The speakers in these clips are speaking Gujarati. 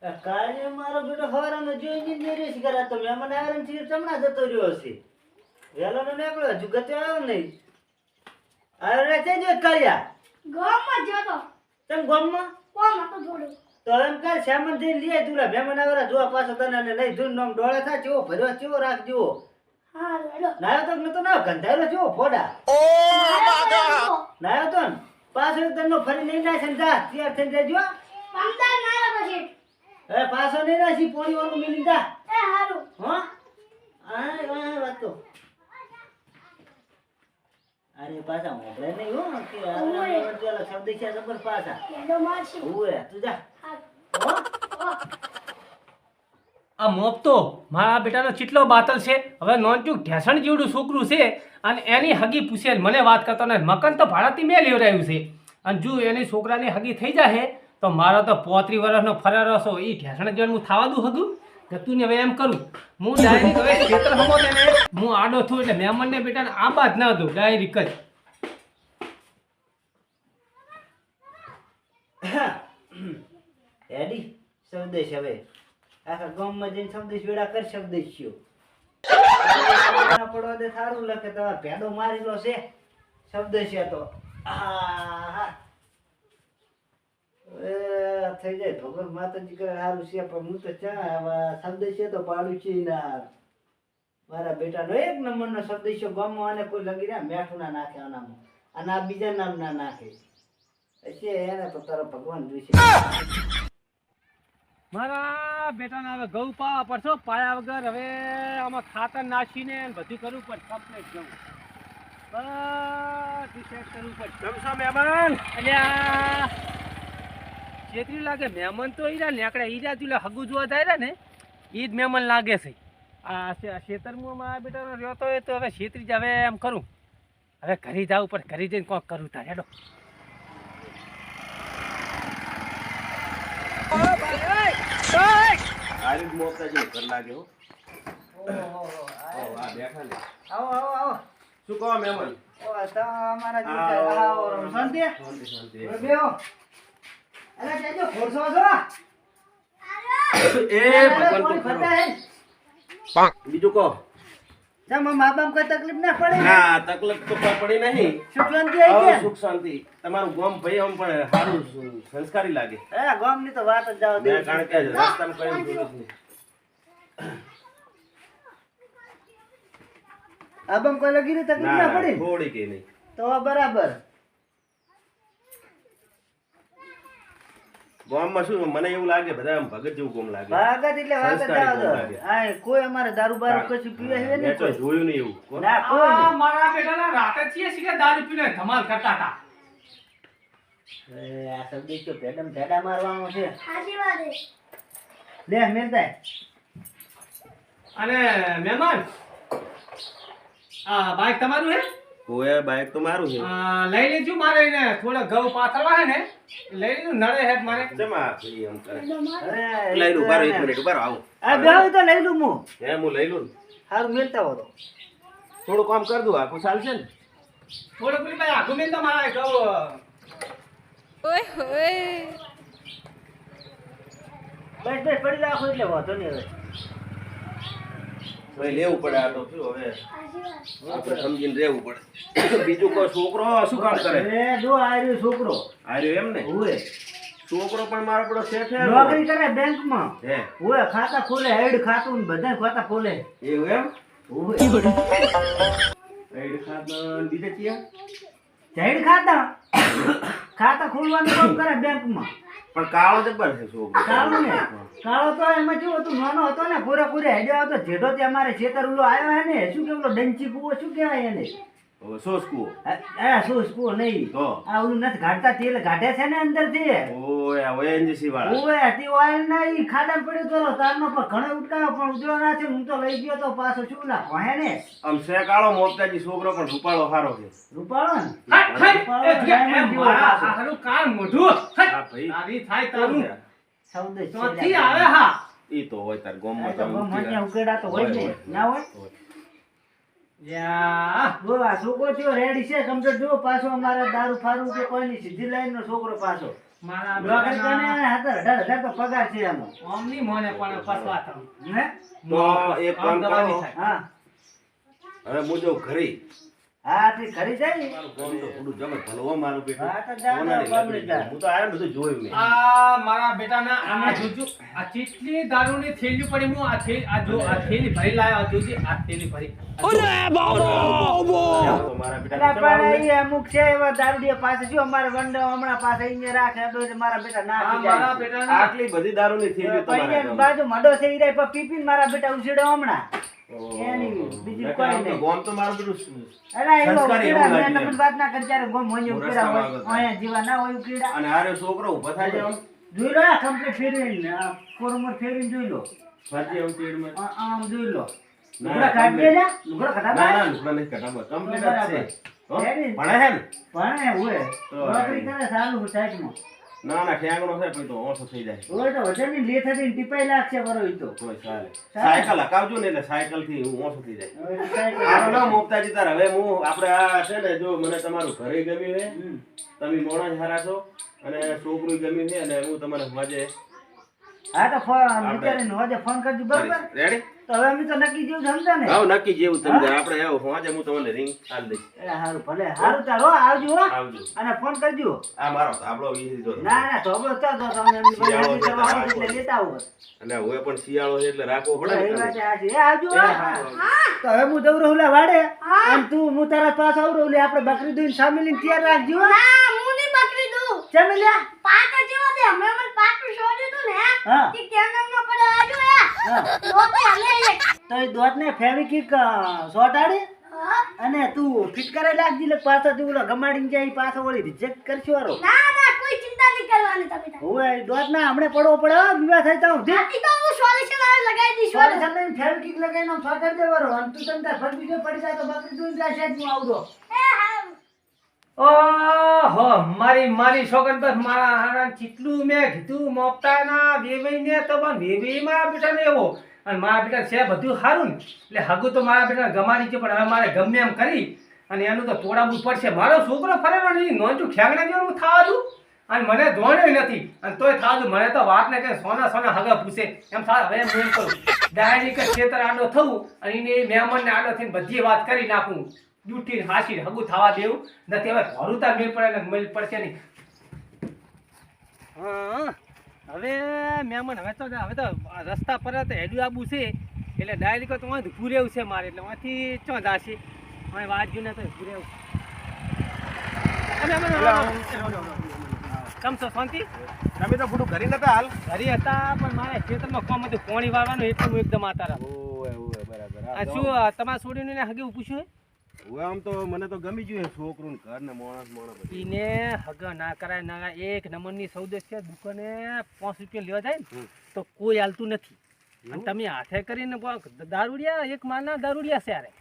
કાલે મારો બેટો હવારાનો જોઈને જ રેસ કરા તો મહેમાન આવ્યા ને ચમણા જતો રહ્યો હશે. વેલો નો નીકળ્યો હજુ ગતે આવ્યો નહીં. આવ્યો રે છે જો કાળિયા ગામમાં જતો તમ ગામમાં કોમ હતો જોડે તો એમ કર સામાન થઈ લઈ તુલા મહેમાન આવ્યા જોવા પાછો તને ને નહીં ધૂન નોમ ડોળે થા ચેવો ભર્યો ચેવો રાખજો. હા રેડો નાયો તો નતો ના ગંધાયરો ચેવો ફોડા નાયો તો ને પાછો તનો ફરી લઈ જાય છે જા તૈયાર થઈ જજો. પંદર નારા પછી એ પાછો નહીં રાશી પોણી વાળું મિલી જા. એ હારું હા આ વાત તો અરે પાછા મોકલે નહીં હો કે આ પેલા શબ્દ છે જબર પાછા રેડો મારશી ઓએ તું જા. હા હો આ મોપ તો મારા બેટાનો ચીટલો બાતલ છે. હવે નોંચુક ઢેસણ જેવડું છોકરું છે અને એની હગી પૂછે મને વાત કરતો ને મકન તો ભાડાથી મેં લેવરાયું છે. અને જો એની છોકરાની હગી થઈ જાય તો મારો તો 35 વર્ષનો ફરારો છો એ ઢેસણ જેવું હું થવા દઉં હગું કે તું ને હવે એમ કરું હું ડાયરેક્ટ હવે ખેતર હમો તેને હું આડો થયું એટલે મહેમાનને બેટાને આ બાદ ના દઉં ડાયરેક્ટ જ. એડી શબ્દેશ હવે આખા ગામમાં જઈને શબ્દેશ વેડા કર શબ્દેશ થયો પડવા દે સારું લખે તમારે ભેડો મારેલો છે શબ્દેશ તો આ થઈ જાય ભગવાન માતાજી કરે સારું છે પણ હું તો ચા આવા શબ્દેશ તો પાડું છે ના મારા બેટાનો એક નંબરનો શબ્દેશ ગામમાં આને કોઈ લગી રહ્યા મેઠું ના નાખે આનામાં અને આ બીજા નામ ના નાખે એટલે એને તો તારો ભગવાન જોઈશે. મારા બેટાને હવે ઘઉં પાવા પડશો પાયા વગર હવે આમાં ખાતર નાખીને બધું કરવું પડે કમ્પ્લીટ જવું બધું સેટ કરવું પડે. જમશો મહેમાન અલ્યા છેતરી લાગે મહેમાન તો ઈરા નેકડે ઈરા તું હગું જોવા જાય ને એ જ મહેમાન લાગે છે. આ ખેતરમાં મારા બેટાનો રહ્યો તો એ તો હવે છેતરી જ હવે એમ કરું હવે ઘરે જવું પડે ઘરે જઈને કોક કરું તારે હેડો. આવો આવો આવો શું કહો મહેમાન? ઓ તો અમારા જીવ આવો શાંતિ શાંતિ બેહો. અરે જાજો ખોરસો છો એ ભગવાન તો ખરો. બીજું કહો. તમે મા બાપ કોઈ તકલીફ ના પડે ને? ના તકલીફ તો કોઈ પડી નહીં. સુખ શાંતિ આવી હા, છે સુખ શાંતિ. તમારું ગામ ભાઈ આમ પણ સારું સંસ્કારી લાગે. એ ગામ ની તો વાત જ જાવ દે. મેં કારણ કે રસ્તામાં કઈ જોયું જ નહીં. આબમ કોઈ લગી ની તકલીફ ના ના પડી ને? થોડી કે નહીં. તો બરાબર. ગામમાં શું મને એવું લાગે બધા આમ ભગત જેવું ગામ લાગે. ભાગત એટલે વાત જ સંસ્કારી જાવ ગામ દો. લાગે. આ કોઈ અમારે દારૂ બારૂ કશું પીવે છે મેં ને તો જોયું નહીં એવું. કોણ? ના કોઈ આ નહીં. મારા બેટાના રાતે છીએ સીધા દારૂ પીને ધમાલ કરતા હતા. એ આ શબ્દ તો ભેડમ ભેડા મારવાનો છે. સાચી વાત છે લે મેલતા અને મહેમાન આ બાઈક તમારું હે? ઓએ બાઈક તો મારું છે. લઈ લેજો મારે એને થોડા ઘઉં પાથરવા હે ને લઈ લેજો નડે હે મારે. જમા ભાઈ એમ કરે. રેડો માર અરે લઈ લઉં બારો 1 મિનિટ ઉભા રહો, આવું. આ બેહો તો લઈ લઉં હું. હે હું લઈ લઉં ને. હારું મેલતા હો તો. થોડું કામ કર દઉં આખું ચાલશે ને. થોડું પેલી ભાઈ આખું મેં તો મારા ઘઉં બસ બસ પડી રાખો એટલે વાંધો નહીં હવે. ભાઈ લેવું પડે આ તો શું હવે સાચી વાત આપણે સમજીને રહેવું પડે. બીજું કોઈ છોકરો શું કામ કરે? એ જો આ રહ્યો છોકરો. આર્યો એમ ને? ઓય છોકરો પણ મારો પેલો શેઠ હે. નોકરી કરે બેંકમાં. હે ઓય ખાતા ખોલે હેડ ખાતું ને બધા ખાતા ખોલે. એવું એમ? ઓય રાઈડ ખાતા બીજે ક્યાં? હેડ ખાતા ખાતા ખોલવાનું કામ કરે બેંકમાં. પણ કાળો જબર છે છોકરો. કાળો ને કાળો તો એમાં કેવું હતું નાનો હતો ને પૂરેપૂરે હેડ્યો હતો જેઠો તે અમારે ખેતર ઉલો આવ્યો હે ને શું કેવલો ડંચી કૂવો શું કહેવાય એને? હવે સોસકું. શું કૂવો નહીં તો આ ઓલું નથી ઘાટતા તેલ ઘાટે છે ને અંદર થી. ઓય ઓએનજીસી વાળા. ઓવે તે ઓઇલ ના ઈ ખાડામાં પડ્યો તો તારનો પર ઘણો ઉટકાયો પણ ઉજળો ના છે હું તો લઈ ગયો તો પાછો શું ના કહે ને આમ સે કાળો મોકતાજી છોકરો પણ રૂપાળો હારો છે. રૂપાળો ને મારા હારું કાન મોઢું હા ભાઈ. તારી થાય તારું સૌદે ચોથી આવે હા ઈ તો હોય તાર ગોમમાં તો મમ્મા ઉકેડા તો હોય ને ના હોય. યા જો આ છોકરો થયો રેડી છે કમ્પ્લીટ જો પાછો અમારે દારૂ ફારું કે કોઈની સીધી લાઈન નો છોકરો પાછો મારા નોકરી કરીને બેટાના 17,000 તો પગાર છે એનો. ઓમની મોને પણ ફસવા થયું. હે? તો એક કામ આમ દવાની કરો. થાય. હા હવે હું જો ઘરે હા તે ખરી જાય ને. મારું ગામ તો થોડું જમે ભલો મારું બેટું હા, તો જા, કોનાની જા, લકડી જા. હું તો આયા ને બધું જોયું મેં આ મારા બેટાના આ જોજો આ ચીટલી દારૂની થેલી પડી હું આ થેલી ભરી લાયો જોજી આ થેલી ભરી તો મારા એટલે બેટા પણ એ અમુક છે એવા દારૂડિયા પાસે શું અમારે વંડો હમણાં પાસે અહીંયા રાખે તો એટલે મારા બેટા આ નાખી મારા જાય બેટાના આટલી બધી દારૂની થેલીઓ તમારા પૈયા ગામમાં. બાજુ મડો છે ઈ રે પણ પીપીને મારા બેટા ઉછેડો હમણાં ઓહો. એની બીજું નકર કોઈ આમ તો નહીં. ગામ તો મારું બધું અલા એવો સંસ્કારી ઉકેડા એવું મેં લાગ્યું તમને વાત ના કરી ત્યારે ગોમ હોય હું ઉકેડા હોય રસ્તામાં અહીંયા જીવા ના હોય ઉકેડા અને હારે છોકરો ઊભો થાય છે આમ જોઈ લો કમ્પ્લીટ ફેરવીને આ કોરમર ફેરવીને જોઈ લો ફરતી આમ તીડમાં. આમ જોઈ લો ના, લુગડા કાઢી લે લુગડા ના કઢાવા ના લુગડા નહીં કઢાવવા. કમ્પ્લીટ જ છે હો? રેડી? ભણે છે ને પણ હોય તો નોકરી કરે સારું સાઈડમાં ના ના ઠેંગણો છે પછી તો ઓછો થઈ જાય હોય તો વજનની લે થતી ટીપાઈ લાગશે બરો ઈ તો તોય ચાલે. સાયકલ હકાવજો ને એટલે સાયકલ થી હું ઓછો થઈ જાય હવે સાયકલ આનો ના મોકતાજી તાર હવે હું આપણે આ છે ને જો મને તમારું ઘરે ગમ્યું છે હમ. તમે મોણા જ હારા છો અને છોકરું ગમ્યું છે અને હું તમને માજે હા તો ફોન વિચારીને હોજે ફોન કરજો બરોબર રેડી તો હવે અમે તો નક્કી જેવું સમજા ને આવ નક્કી જેવું તમે આપણે આવો આજે હું તમને રિંગ આલ દઈશ એ હારું ભલે હારું ચાલો આવજો હો આવજો અને ફોન કરજો આ મારો તાબલો વીસી જો ના ના તો હવે તો તમે એમની શિયાળો બધી છે, કરવા આવો એટલે લેતા આવો અને હવે પણ શિયાળો છે એટલે રાખવો પડે એ ને વાત તને. સાચી. એ આવજો હો. હા તો હવે હું જઉં રહું લે વાડે અને તું હું તારા પાસ આવું રહું લે આપણે બકરી દૂધ સામેલી તૈયાર રાખજો હો. ના હું નહીં બકરી દઉં ચમે લ્યા પાટા જેવો દે હમણાં મને પાટું છોડ્યું તું ને હા. તે કેનામાં પડે આજુ હે લોકે હલે તો એ દોત ને ફેવિકિક સોટાડે હા અને તું ફિટ કરે લાગજી એટલે પાછો તું ઓલો ગમાડીને જાય પાછો વળી રિજેક્ટ કરશો વારો ના ના કોઈ ચિંતા નહીં કરવાની તમે તાર. ઓય દોત ના હમણે પડવો પડે હો, વિવાહ થાય તો ઉઠી. ઈ તો હું સોલ્યુશન આવે લગાવી દઈશ સોલ્યુશન લઈને ફેવિકિક લગાવીને આમ સોટાડી દેવાનો અને તું તમ તાર ફર બીજો પડી જાય તો બકરી દૂધ લાશે જ હું આવડો એ હા ઓહો મારી સોગન બસ મારા હારાને ચીટલું મેં કીધું મોપતાના વેવાઈને તો પણ વેવાઈ મારા બેટાને એવો અને મારા બેટા છે બધું સારું ને એટલે હગું તો મારા બેટાને ગમાડી છે પણ હવે મારે ગમે એમ કરી અને એનું તો તોડાવવું પડશે મારો છોકરો ફરેલો નહીં નોંધું ખેંગણા જેવું હું થવા દઉં અને મને ધોણ્યો નથી અને તોય થવા દઉં મને તો વાત ને કે સોના હગા પૂછે એમ થાય હવે હું એમ કરું ડાયરી કે ખેતર આડો થવું અને એને મહેમાનને આડો થઈને બધી વાત કરી નાખું જૂઠી હાસી હગું થવા દેવું નથી હવે ઘરું તાર મેળ પડે ને મેળ પડશે નહીં હા હવે મહેમાન હવે તો આ રસ્તા પર તો હેડું આબુ છે એટલે ડાયરી તો વાંધું પૂરેવું છે મારે એટલે વાંથી ચો જાશે હવે વાંચ્યું ને તો પૂરેવું કેમ છો શાંતિ તમે તો બધું ઘરે નતા હાલ ઘરે હતા પણ મારે ખેતરમાં કોમ હતું પાણી વાળવાનું એટલે હું એકદમ આતા ઓય ઓય બરાબર આ શું તમારા છોડીને હગે પૂછ્યું ઓય આમ તો મને તો ગમી ગયું છે છોકરું ને ઘર ને માણસ બધું એને હગ ના કરાય ના એક નંબરની સૌદે છે દુકાને 5 રૂપિયા લેવા જાય ને તો કોઈ હાલતું નથી અને તમે હાથે કરીને દારૂડિયા એક માના દારૂડિયા છે યારે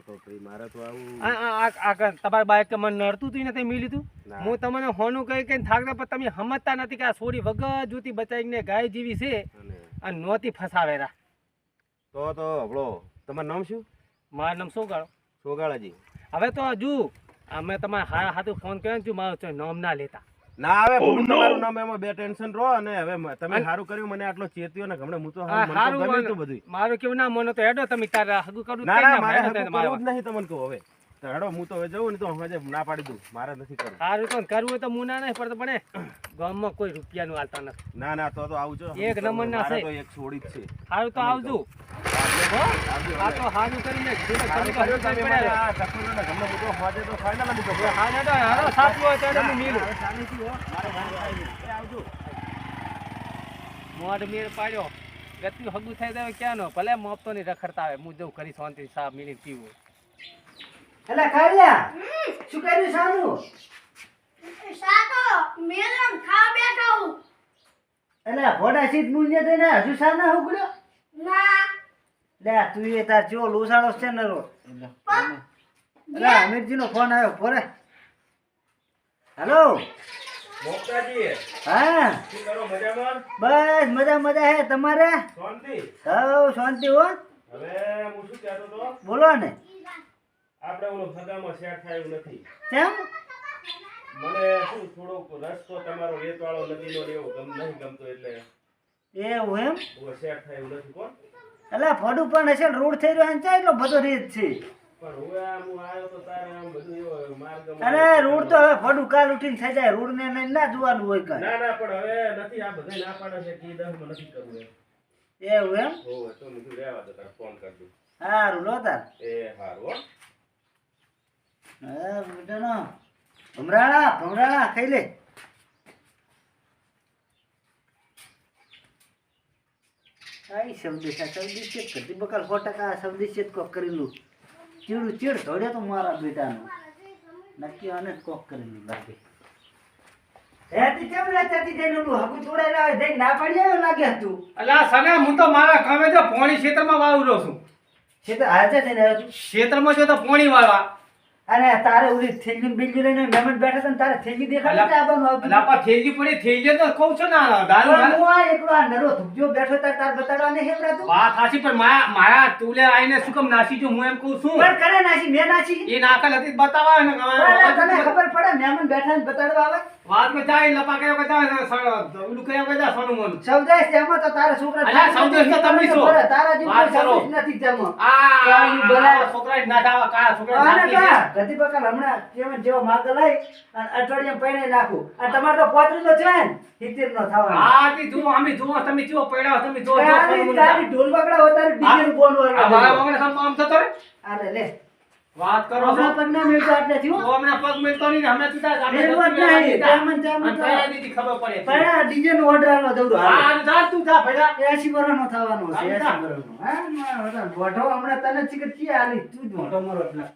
તો ભાઈ મારે તો આવું તમારા બાઈક મને નડતું હતું ને તમે મિલી હતું ના. હું તમને હોનું કહી કે થાકતા પણ તમે સમજતા નથી કે આ છોડી વગર જોતી બચાવીને ગાય જેવી છે અને અને નહોતી ફસાવેરા તો હબળો તમારું નામ શું મારું નામ શું ગાળો સોગાળાજી હવે તો હજુ અમે તમારા હારા હાથું ફોન કર્યો ને મારું નામ ના લેતા ના હવે તમારું નામ એમાં બે ટેન્શન રહો અને હવે તમે સારું કર્યું મને આટલો ચેત્યો ને હમણાં હું તો મને તો ગમ્યું તું બધું મારું કેવું ના મને તો હેડો તમે તારા હગું કરું ના ના મારે હેડો હરખું તમારે કરવું જ નહીં તમને કહું હવે તો હેડો હું તો હવે જઉં ને તો હવે ના પાડી દઉં મારે નથી કરવું સારું તો કરવું હોય તો હું ના નહીં પડતો પણ ગામમાં કોઈ રૂપિયાનું હાલતા નથી ના ના તો આવજો એક નંબરના મારે છે. તો એક છોડી જ છે સારું તો આવજો હો? આ તો સારું કરીને કીધું સારું તમે કર્યું તો તમે પડ્યા મને રહો. આ ચકલીઓને ગમે બધો હોજે તો final જ લીધો. હા હેડો હેડો સાચું હોય તો હેડો હું મિલું હવે શાંતિથી હો. મારે વાંધો કાંઈ નહીં. એ આવજો. મોઢ મેળ પાડ્યો ગતું હગું થઈ જાય ક્યાં નો ભલે મોપતો નહીં રખડતા આવે હું જઉં કરી શાંતિ સાહેબ મિલી પીવું એટલે કાળિયા શું કર્યું સારું સાતો મેલમ ખા બેઠા હું એટલે ભોડા સીટ મુંજે દઈને હજુ સા ના ઉગડ્યો ના લે તું એ તાર જો લોસાડો છે ને રો એટલે અમીરજી નો ફોન આવ્યો ફોરે હેલો મોક્ષાજી, હા શું કરો મજામાં? બસ મજા હે તમારે શાંતિ? હવ શાંતિ હો હવે હું શું કહેતો હતો? બોલો ને આપણે ઓલો સગામાં સેટ થાય એવું નથી. કેમ મને શું થોડોક રસ્તો તમારો રેતવાળો નદીનો ને એવું નહીં ગમતો એટલે એવું એમ હું સેટ થાય એવું નથી કોણ એટલે ફોડું પણ હશે ને રોડ થઈ રહ્યો છે એટલો બધો રીત છે પણ હવે આમ હું આવ્યો તો તારે આમ બધું એવો માર્ગ અરે રોડ તો હવે ફોડું કાલ ઉઠીને થઈ જાય રોડ ને ના જોવાનું હોય કાંઈ. ના ના પણ હવે નથી આ બધા ના પાડે છે કે 10 માં નથી કરવું એવું એમ હોવે તો મેં કીધું રહેવા દો તાર ફોન કરજો સારું લો તાર એ હારું હો હા બેટાનો ભમરાળા ખાઈ લે આઈ શબ્દ છે કદી બકલ 100% શબ્દ છે કોક કરેલું ચીડ ધોડે તો મારા બેટાનું નક્કી આને જ કોક કરેલું લાગે એતી કેમ રહેતી જઈને ઓલું હકુ તોડાઈ લાવે જઈને ના પાડી આવ્યો લાગે તું અલા સને હું તો મારા કામે તો પોણી ક્ષેત્રમાં વાવરો છું છે તો આજે જઈને આવ્યો તું ક્ષેત્રમાં જો તો પોણી વાળવા અને તારે ઓલી થેલી બીજી લઈને મહેમાન બેઠા હતા ને તારે થેલી દેખાડી છે આબાનું આવતું અલા પા થેલી પડી થેલી તો કહું છું ને દારૂ પણ હું આ એકલો આ નરો ધુબ્જો બેઠો તાર બતાડવા નહીં હેવડાતું વાત સાચી પણ મારા તુલે આઈને શું કેમ નાસી જો હું એમ કહું છું પણ કરે નાસી મેં નાસી એ નાકલ હતી બતાવા ને તને ખબર પડે મહેમાન બેઠા ને બતાડવા આવે વાત માં જાય લપા કર્યો બધા ઓલું કર્યા બધા સોનું મોનું સૌદેશ તેમાં તો તારા છોકરા અલા, સૌદેશ તો તમે છો. તારા જેવું વાત કોઈ કરો. સૌદેશ નથી તેમાં આ કાળું બોલાય. છોકરા જ ના થાવા કા છોકરા આને નાખી છે. કા ગધી બકલ હમણાં કેવન જેવો માગલ લઈ અને અઠવાડિયામાં પૈણે નાખું અને તમારે તો પોતરી તો છે ને 70 નો થવાનો આ તી જુઓ આમી જુઓ તમે કેવો પડ્યા તમે જો જો સોનું મોનું. તારી ઢોલ બગડા હોય તારી ડીજે નું બોલ આ મારા મગને સમ આમ થતો રે આને લે વાત કરો છો હમણાં પગ ના મેળતો આટલે થયું તો હમણાં પગ મિલતો નહીં ને હમણાં તું તાર આપણે મેળવો જ નથી નહીં. લેવા તેમ જ દીધા. અને પહેલા દીધી ખબર પડે પણ આ ડીજે નો ઓર્ડર આલો દઉડો આ જા તું જા ભેડા 80 વર્ષનો થવાનો છે આમ 80 જા. વર્ષનો હા ગોઠો હમણાં તને ચીકર ચી આલી તું જ મોટો મરો એટલે